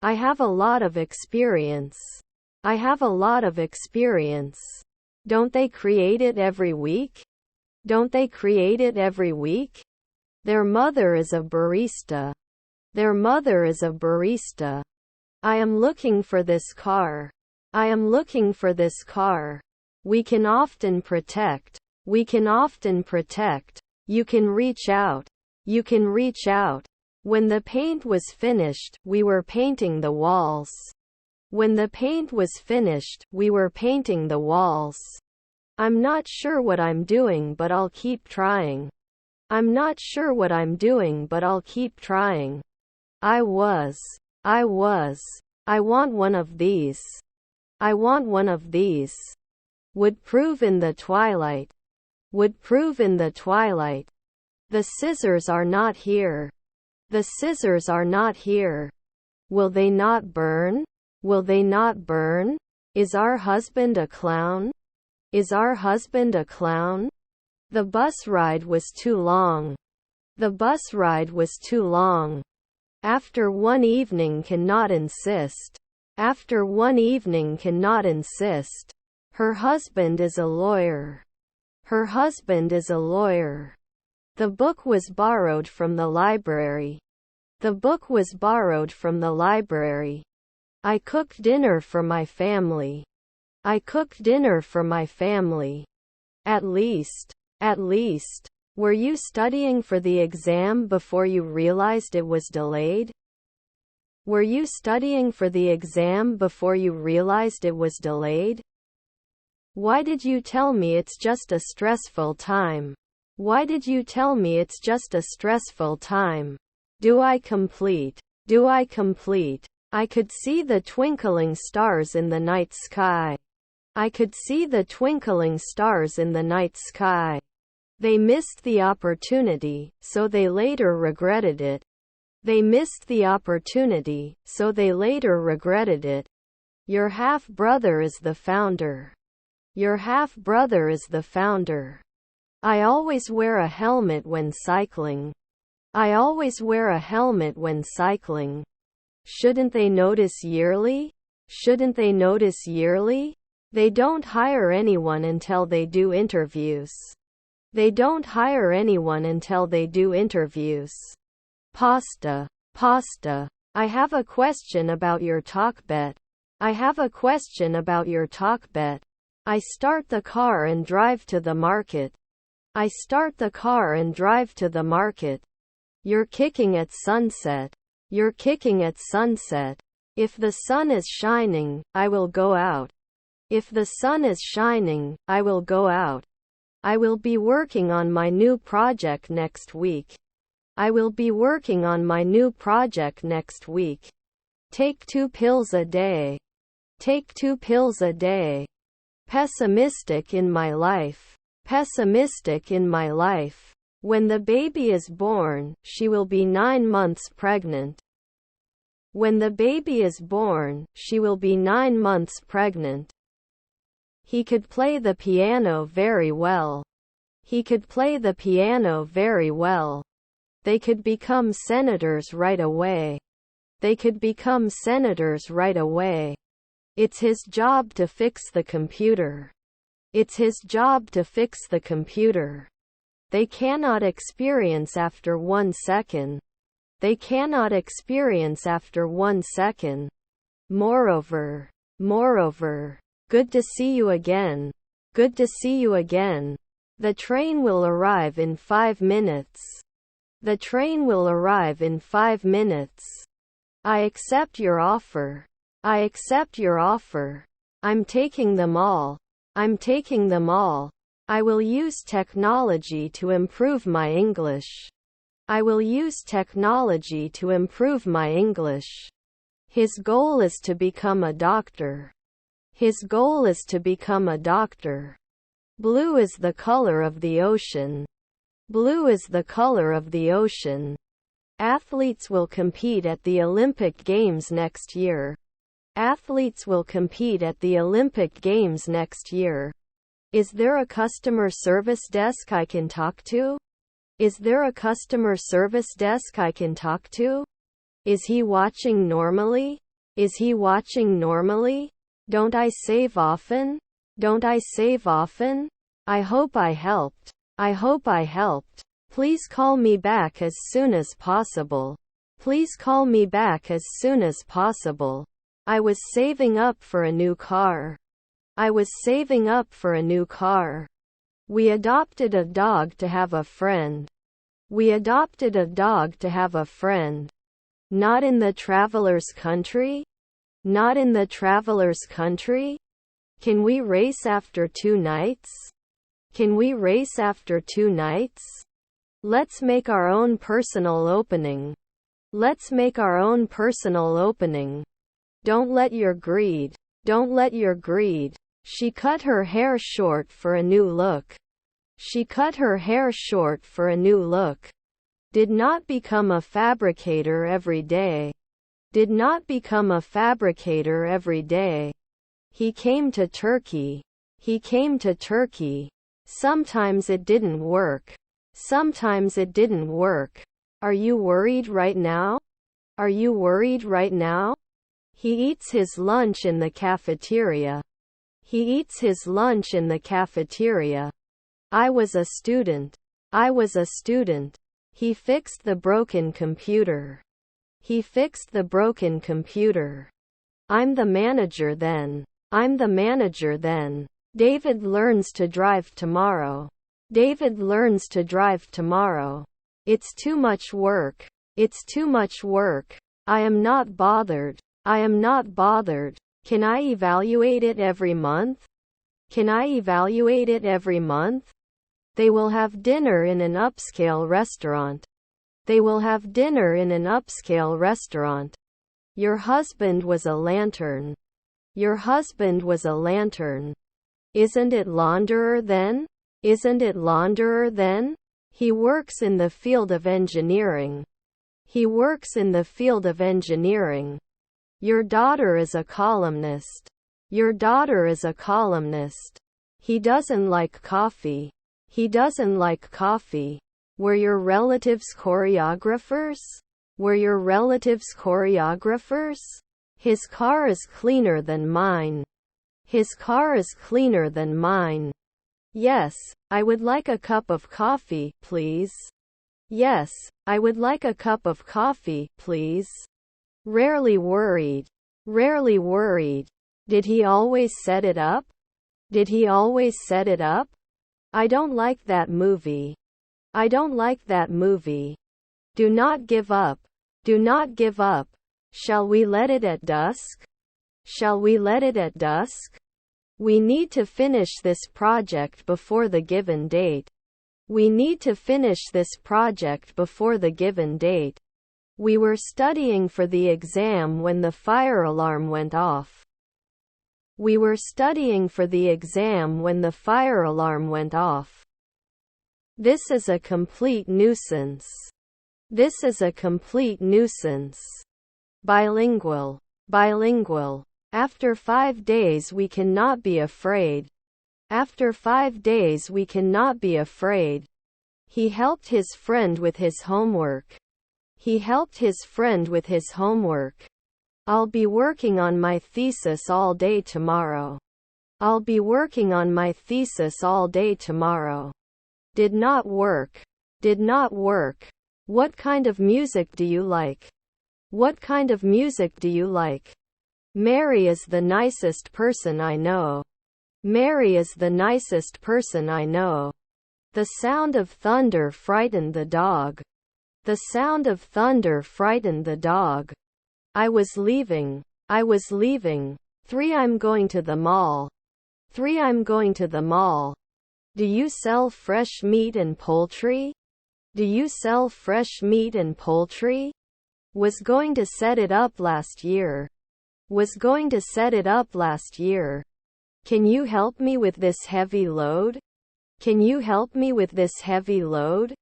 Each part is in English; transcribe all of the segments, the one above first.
I have a lot of experience. I have a lot of experience. Don't they create it every week? Don't they create it every week? Their mother is a barista. Their mother is a barista. I am looking for this car. I am looking for this car. We can often protect. We can often protect. You can reach out. You can reach out. When the paint was finished, we were painting the walls. When the paint was finished, we were painting the walls. I'm not sure what I'm doing, but I'll keep trying. I'm not sure what I'm doing, but I'll keep trying. I was. I want one of these. I want one of these. Would prove in the twilight. Would prove in the twilight. The scissors are not here. The scissors are not here. Will they not burn? Will they not burn? Is our husband a clown? Is our husband a clown? The bus ride was too long. The bus ride was too long. After one evening cannot insist. After one evening cannot insist. Her husband is a lawyer. Her husband is a lawyer. The book was borrowed from the library. The book was borrowed from the library. I cooked dinner for my family. I cooked dinner for my family. At least. At least. Were you studying for the exam before you realized it was delayed? Were you studying for the exam before you realized it was delayed? Why did you tell me it's just a stressful time? Why did you tell me it's just a stressful time? Do I complete? Do I complete? I could see the twinkling stars in the night sky. I could see the twinkling stars in the night sky. They missed the opportunity, so they later regretted it. They missed the opportunity, so they later regretted it. Your half-brother is the founder. Your half-brother is the founder. I always wear a helmet when cycling. I always wear a helmet when cycling. Shouldn't they notice yearly? Shouldn't they notice yearly? They don't hire anyone until they do interviews. They don't hire anyone until they do interviews. Pasta. Pasta. I have a question about your talk bet. I have a question about your talk bet. I start the car and drive to the market. I start the car and drive to the market. You're kicking at sunset. You're kicking at sunset. If the sun is shining, I will go out. If the sun is shining, I will go out. I will be working on my new project next week. I will be working on my new project next week. Take 2 pills a day. Take 2 pills a day. Pessimistic in my life. Pessimistic in my life. When the baby is born, she will be 9 months pregnant. When the baby is born, she will be 9 months pregnant. He could play the piano very well. He could play the piano very well. They could become senators right away. They could become senators right away. It's his job to fix the computer. It's his job to fix the computer. They cannot experience after 1 second. They cannot experience after 1 second. Moreover. Moreover. Good to see you again. Good to see you again. The train will arrive in 5 minutes. The train will arrive in 5 minutes. I accept your offer. I accept your offer. I'm taking them all. I'm taking them all. I will use technology to improve my English. I will use technology to improve my English. His goal is to become a doctor. His goal is to become a doctor. Blue is the color of the ocean. Blue is the color of the ocean. Athletes will compete at the Olympic Games next year. Athletes will compete at the Olympic Games next year. Is there a customer service desk I can talk to? Is there a customer service desk I can talk to? Is he watching normally? Is he watching normally? Don't I save often? Don't I save often? I hope I helped. I hope I helped. Please call me back as soon as possible. Please call me back as soon as possible. I was saving up for a new car. I was saving up for a new car. We adopted a dog to have a friend. We adopted a dog to have a friend. Not in the traveler's country? Not in the traveler's country? Can we race after 2 nights? Can we race after 2 nights? Let's make our own personal opening. Let's make our own personal opening. Don't let your greed. Don't let your greed. She cut her hair short for a new look. She cut her hair short for a new look. Did not become a fabricator every day. Did not become a fabricator every day. He came to Turkey. He came to Turkey. Sometimes it didn't work. Sometimes it didn't work. Are you worried right now? Are you worried right now? He eats his lunch in the cafeteria. He eats his lunch in the cafeteria. I was a student. I was a student. He fixed the broken computer. He fixed the broken computer. I'm the manager then. I'm the manager then. David learns to drive tomorrow. David learns to drive tomorrow. It's too much work. It's too much work. I am not bothered. I am not bothered. Can I evaluate it every month? Can I evaluate it every month? They will have dinner in an upscale restaurant. They will have dinner in an upscale restaurant. Your husband was a lantern. Your husband was a lantern. Isn't it launderer then? Isn't it launderer then? He works in the field of engineering. He works in the field of engineering. Your daughter is a columnist. Your daughter is a columnist. He doesn't like coffee. He doesn't like coffee. Were your relatives choreographers? Were your relatives choreographers? His car is cleaner than mine. His car is cleaner than mine. Yes, I would like a cup of coffee, please. Yes, I would like a cup of coffee, please. Rarely worried. Rarely worried. Did he always set it up? Did he always set it up? I don't like that movie. I don't like that movie. Do not give up. Do not give up. Shall we let it at dusk? Shall we let it at dusk? We need to finish this project before the given date. We need to finish this project before the given date. We were studying for the exam when the fire alarm went off. We were studying for the exam when the fire alarm went off. This is a complete nuisance. This is a complete nuisance. Bilingual. Bilingual. After 5 days we cannot be afraid. After 5 days we cannot be afraid. He helped his friend with his homework. He helped his friend with his homework. I'll be working on my thesis all day tomorrow. I'll be working on my thesis all day tomorrow. Did not work. Did not work. What kind of music do you like? What kind of music do you like? Mary is the nicest person I know. Mary is the nicest person I know. The sound of thunder frightened the dog. The sound of thunder frightened the dog. I was leaving. I was leaving. 3 I'm going to the mall. 3 I'm going to the mall. Do you sell fresh meat and poultry? Do you sell fresh meat and poultry? Was going to set it up last year. Was going to set it up last year. Can you help me with this heavy load? Can you help me with this heavy load?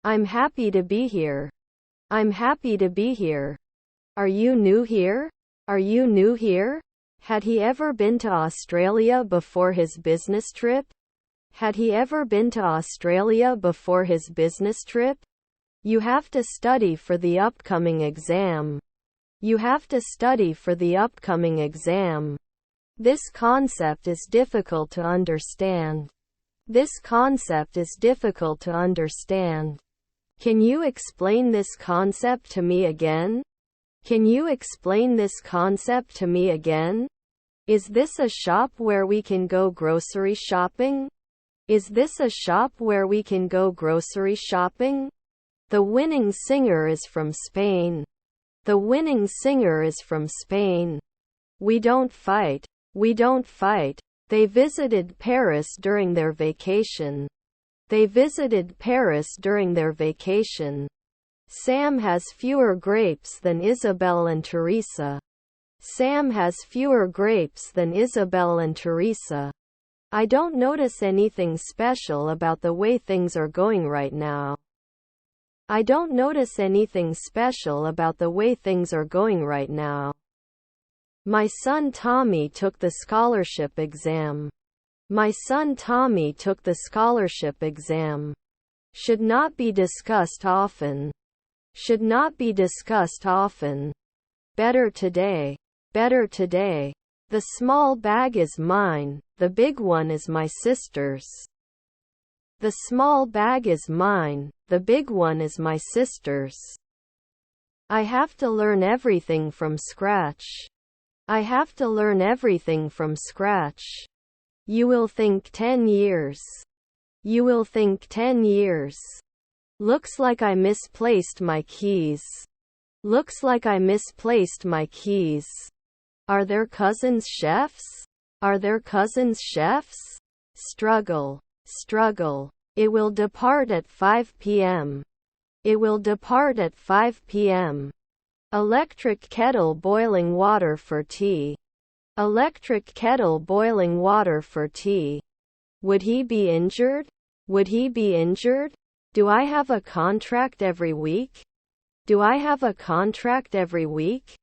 I'm happy to be here. I'm happy to be here. Are you new here? Are you new here? Had he ever been to Australia before his business trip? Had he ever been to Australia before his business trip? You have to study for the upcoming exam. You have to study for the upcoming exam. This concept is difficult to understand. This concept is difficult to understand. Can you explain this concept to me again? Can you explain this concept to me again? Is this a shop where we can go grocery shopping? Is this a shop where we can go grocery shopping? The winning singer is from Spain. The winning singer is from Spain. We don't fight. We don't fight. They visited Paris during their vacation. They visited Paris during their vacation. Sam has fewer grapes than Isabel and Teresa. Sam has fewer grapes than Isabel and Teresa. I don't notice anything special about the way things are going right now. I don't notice anything special about the way things are going right now. My son Tommy took the scholarship exam. My son Tommy took the scholarship exam. Should not be discussed often. Should not be discussed often. Better today. Better today. The small bag is mine, the big one is my sister's. The small bag is mine, the big one is my sister's. I have to learn everything from scratch. I have to learn everything from scratch. You will think 10 years. You will think 10 years. Looks like I misplaced my keys. Looks like I misplaced my keys. Are their cousins chefs? Are their cousins chefs? Struggle. Struggle. It will depart at 5 p.m. It will depart at 5 p.m. Electric kettle boiling water for tea. Electric kettle boiling water for tea. Would he be injured? Would he be injured? Do I have a contract every week? Do I have a contract every week?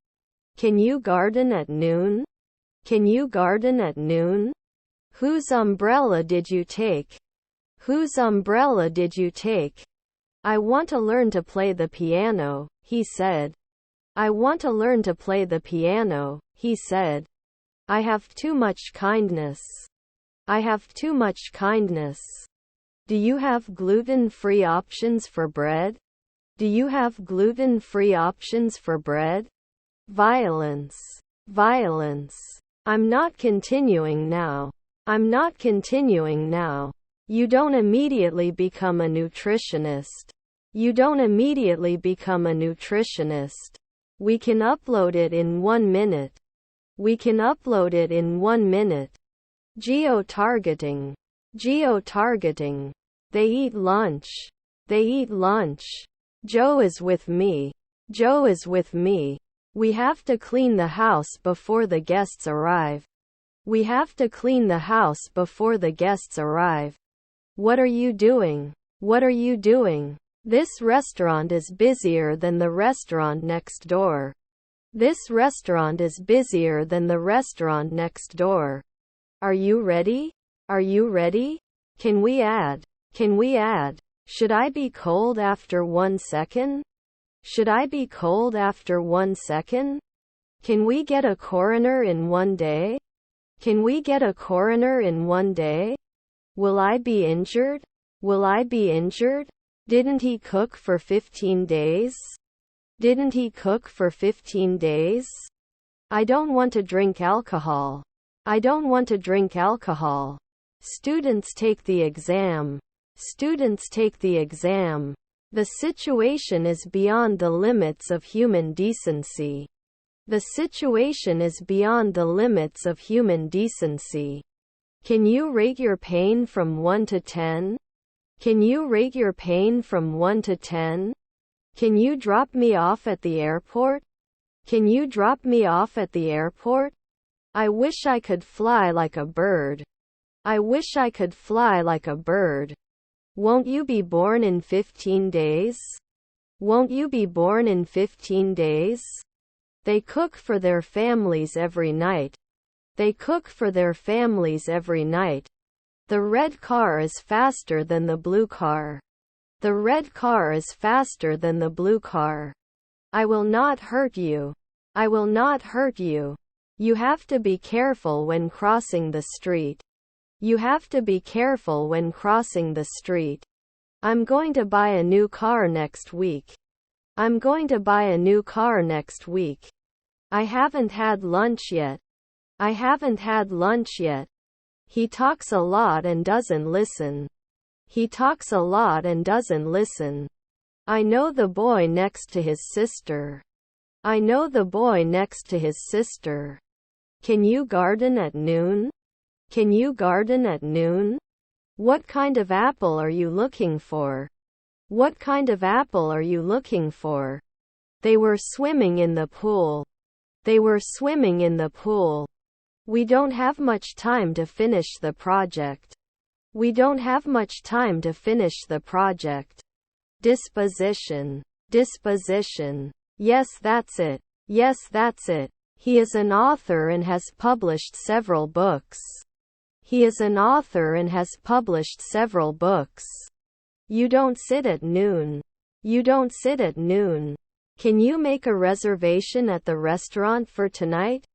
Can you garden at noon? Can you garden at noon? Whose umbrella did you take? Whose umbrella did you take? I want to learn to play the piano, he said. I want to learn to play the piano, he said. I have too much kindness. I have too much kindness. Do you have gluten-free options for bread? Do you have gluten-free options for bread? Violence. Violence. I'm not continuing now. I'm not continuing now. You don't immediately become a nutritionist. You don't immediately become a nutritionist. We can upload it in 1 minute. We can upload it in 1 minute. Geo-targeting. Geo-targeting. They eat lunch. They eat lunch. Joe is with me. Joe is with me. We have to clean the house before the guests arrive. We have to clean the house before the guests arrive. What are you doing? What are you doing? This restaurant is busier than the restaurant next door. This restaurant is busier than the restaurant next door. Are you ready? Are you ready? Can we add? Can we add? Should I be cold after 1 second? Should I be cold after 1 second? Can we get a coroner in 1 day? Can we get a coroner in 1 day? Will I be injured? Will I be injured? Didn't he cook for 15 days? Didn't he cook for 15 days? I don't want to drink alcohol. I don't want to drink alcohol. Students take the exam. Students take the exam. The situation is beyond the limits of human decency. The situation is beyond the limits of human decency. Can you rate your pain from 1 to 10? Can you rate your pain from 1 to 10? Can you drop me off at the airport? Can you drop me off at the airport? I wish I could fly like a bird. I wish I could fly like a bird. Won't you be born in 15 days? Won't you be born in 15 days? They cook for their families every night. They cook for their families every night. The red car is faster than the blue car. The red car is faster than the blue car. I will not hurt you. I will not hurt you. You have to be careful when crossing the street. You have to be careful when crossing the street. I'm going to buy a new car next week. I'm going to buy a new car next week. I haven't had lunch yet. I haven't had lunch yet. He talks a lot and doesn't listen. He talks a lot and doesn't listen. I know the boy next to his sister. I know the boy next to his sister. Can you garden at noon? Can you garden at noon? What kind of apple are you looking for? What kind of apple are you looking for? They were swimming in the pool. They were swimming in the pool. We don't have much time to finish the project. We don't have much time to finish the project. Disposition. Disposition. Yes, that's it. Yes, that's it. He is an author and has published several books. He is an author and has published several books. You don't sit at noon. You don't sit at noon. Can you make a reservation at the restaurant for tonight?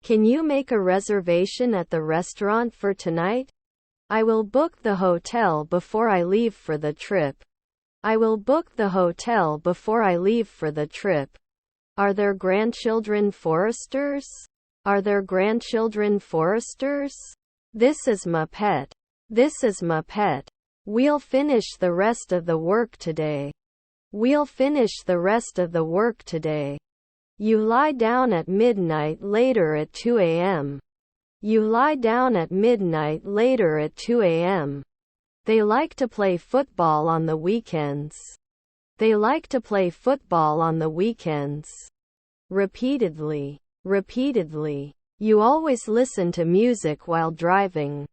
Can you make a reservation at the restaurant for tonight? I will book the hotel before I leave for the trip. I will book the hotel before I leave for the trip. Are there grandchildren foresters? Are there grandchildren foresters? This is my pet. This is my pet. We'll finish the rest of the work today. We'll finish the rest of the work today. You lie down at midnight later at 2 a.m. You lie down at midnight later at 2 a.m. They like to play football on the weekends. They like to play football on the weekends. Repeatedly. Repeatedly. You always listen to music while driving.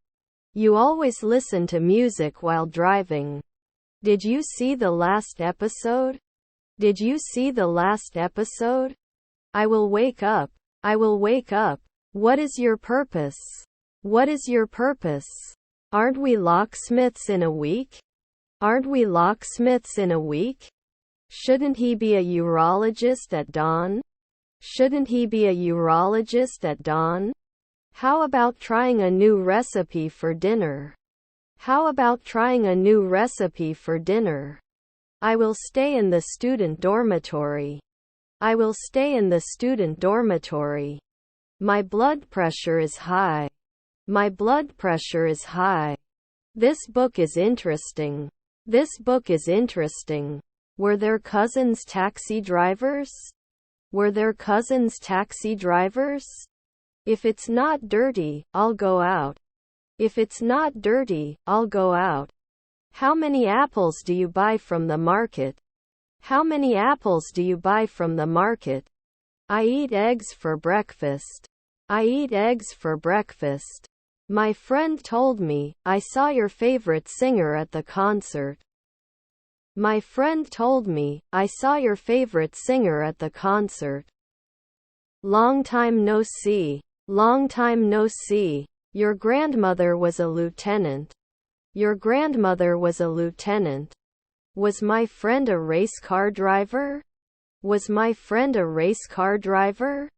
You always listen to music while driving. Did you see the last episode? Did you see the last episode? I will wake up. I will wake up. What is your purpose? What is your purpose? Aren't we locksmiths in a week? Aren't we locksmiths in a week? Shouldn't he be a urologist at dawn? Shouldn't he be a urologist at dawn? How about trying a new recipe for dinner? How about trying a new recipe for dinner? I will stay in the student dormitory. I will stay in the student dormitory. My blood pressure is high. My blood pressure is high. This book is interesting. This book is interesting. Were their cousins taxi drivers? Were their cousins taxi drivers? If it's not dirty, I'll go out. If it's not dirty, I'll go out. How many apples do you buy from the market? How many apples do you buy from the market? I eat eggs for breakfast. I eat eggs for breakfast. My friend told me, I saw your favorite singer at the concert. My friend told me, I saw your favorite singer at the concert. Long time no see. Long time no see. Your grandmother was a lieutenant. Your grandmother was a lieutenant. Was my friend a race car driver? Was my friend a race car driver?